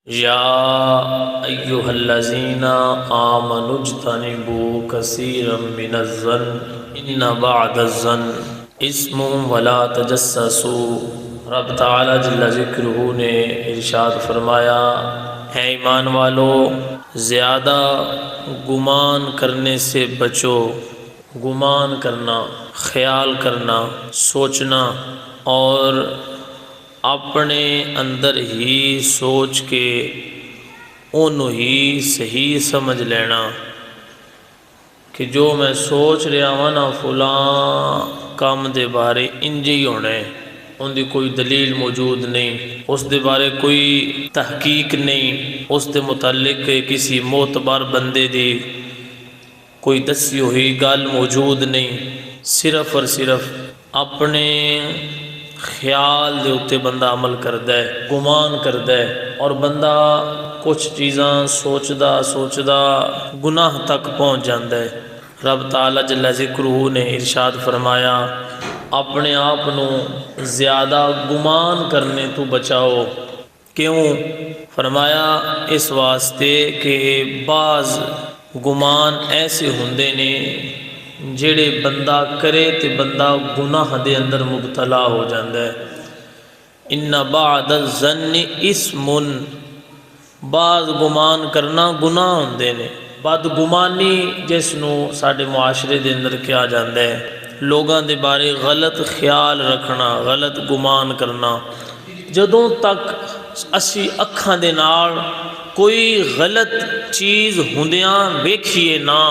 یا ایہا الذین آمنوا اجتنبوا کثیرا من الظن ان بعض الظن اسم ولا تجسسوا۔ رب تعالی جل ذکرہ نے ارشاد فرمایا، اے ایمان والو زیادہ گمان کرنے سے بچو۔ گمان کرنا، خیال کرنا، سوچنا اور اپنے اندر ہی سوچ کے انہوں ہی صحیح سمجھ لینا کہ جو میں سوچ رہا ہوں نا فلاں کام دے بارے انج ہی ہونا ہے، ان دی کوئی دلیل موجود نہیں، اس دے بارے کوئی تحقیق نہیں، اس دے متعلق کسی معتبر بندے دی کوئی دسی ہوئی گل موجود نہیں، صرف اور صرف اپنے خیال دے اتے بندہ عمل کردا ہے، گمان کردا ہے، اور بندہ کچھ چیزاں سوچدا گناہ تک پہنچ جاندا ہے۔ رب تعالی جل ذکرہ نے ارشاد فرمایا، اپنے آپ نو زیادہ گمان کرنے تو بچاؤ۔ کیوں؟ فرمایا اس واسطے کہ بعض گمان ایسے ہوندے نے جڑے بندہ کرے تے بندہ گناہ دے اندر مبتلا ہو جاندا ہے۔ ان بعض الظن اسم، بعض گمان کرنا گناہ ہوندے نے۔ بدگمانی جس نو ساڈے معاشرے دے اندر کیا جاندا ہے، لوگاں دے بارے غلط خیال رکھنا، غلط گمان کرنا۔ جدوں تک اسی اکھاں دے نال کوئی غلط چیز ہوندیاں ویکھیے نا،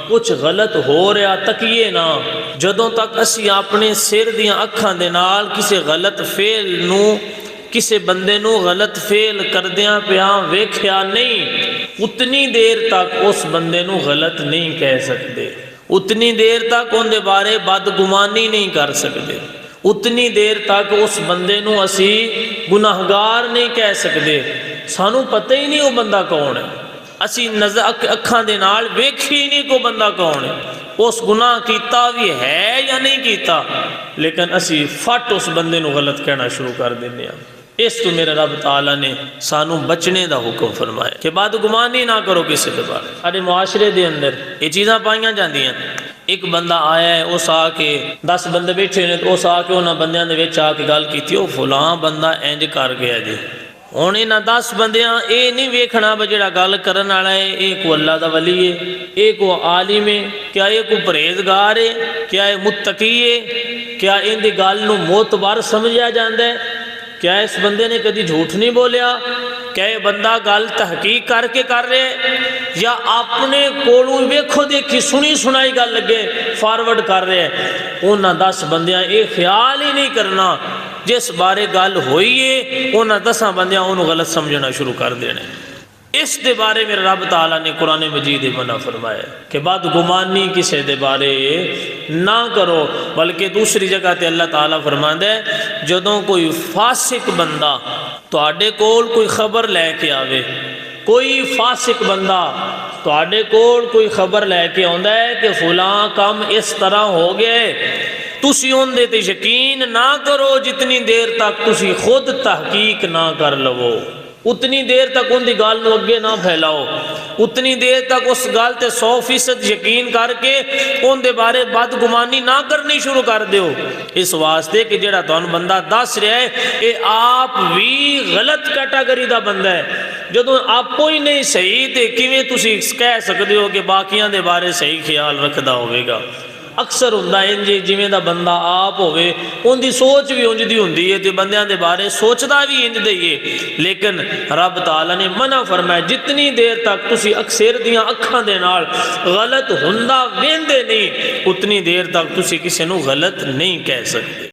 کچھ غلط ہو رہا تکیے نا، جدوں تک اسی اپنے سر دیاں اکھاں دے نال کسے غلط فعل نو، کسے بندے نو غلط فعل کردیاں پیاں ویکھیا نہیں، اتنی دیر تک اس بندے نو غلط نہیں کہہ سکتے، اتنی دیر تک ان دے بارے بدگمانی نہیں کر سکتے، اتنی دیر تک اس بندے نو اسی گناہگار نہیں کہہ سکتے۔ سانو پتہ ہی نہیں وہ بندہ کون ہے، اسی نظر اکھاں دے نال ویکھی نہیں کو بندہ کون ہے، اس گناہ کیتا بھی ہے یا نہیں کیتا، لیکن اسی فٹ اس بندے نو غلط کہنا شروع کر دینے ہیں۔ اس تو میرے رب تعالیٰ نے سانو بچنے دا حکم فرمایا کہ بدگمانی نہ کرو کسی دے بارے۔ سارے معاشرے دے اندر یہ چیزاں پائیاں جاندیاں۔ ایک بندہ آیا ہے، اس آ کے 10 بندے بیٹھے نے، تو اس آ کے انہاں بندیاں دے وچ آ کے گل کیتی، او فلاں بندہ انج کر گیا جی۔ ہن انہاں 10 بندیاں اے نہیں ویکھنا بہ جڑا گل کرن والا ہے اے کو اللہ دا ولی ہے، اے کو عالم ہے، کیا اے کو پرہیزگار ہے، کیا اے متقی ہے، کیا ان دی گل نو معتبر سمجھیا جاندا ہے، کیا اس بندے نے کدی جھوٹ نہیں بولیا، کیا یہ بندہ گل تحقیق کر کے کر رہے ہیں یا اپنے کولوں ویکھو دیکھی سنی سنائی گل لگے فارورڈ کر رہے ہیں۔ انہاں 10 بندیاں یہ خیال ہی نہیں کرنا جس بارے گل ہوئی ہے، انہاں 10 بندیاں انہوں غلط سمجھنا شروع کر دینے۔ اس دے بارے میرے رب تعالیٰ نے قرآن مجید منع فرمایا کہ بدگمانی کسی دے بارے نہ کرو، بلکہ دوسری جگہ تے اللہ تعالیٰ فرماندا ہے جدوں کوئی فاسق بندہ تواڈے کول کوئی خبر لے کے آوے، کوئی فاسق بندہ تواڈے کول کوئی خبر لے کے آندا ہے کہ فلاں کام اس طرح ہو گئے، تسی ان دے تے یقین نہ کرو جتنی دیر تک تسی خود تحقیق نہ کر لو، اتنی دیر تک ان دی گل نو اگے نہ پھیلاؤ، اتنی دیر تک اس گل تے 100% یقین کر کے ان دے بارے بدگمانی نہ کرنی شروع کر دیو، اس واسطے کہ جڑا تانوں بندہ دس رہا ہے اے آپ بھی غلط کیٹاگری دا بندہ ہے۔ جدوں آپ ہی نہیں صحیح تے کیویں تسی کہہ سکدے ہو کہ باقیاں دے بارے صحیح خیال رکھدا ہوے گا۔ اکثر ہوندا انج جویں دا بندہ آپ ہوے ان دی سوچ بھی انج دی ہوندی ہے تے بندیاں دے بارے سوچدا بھی انج دے ہی ہے، لیکن رب تعالیٰ نے منع فرمایا جتنی دیر تک تسی اکثر دیاں اکھاں دے نال غلط ہوندا ویندے نہیں اتنی دیر تک تسی کسی نو غلط نہیں کہہ سکتے۔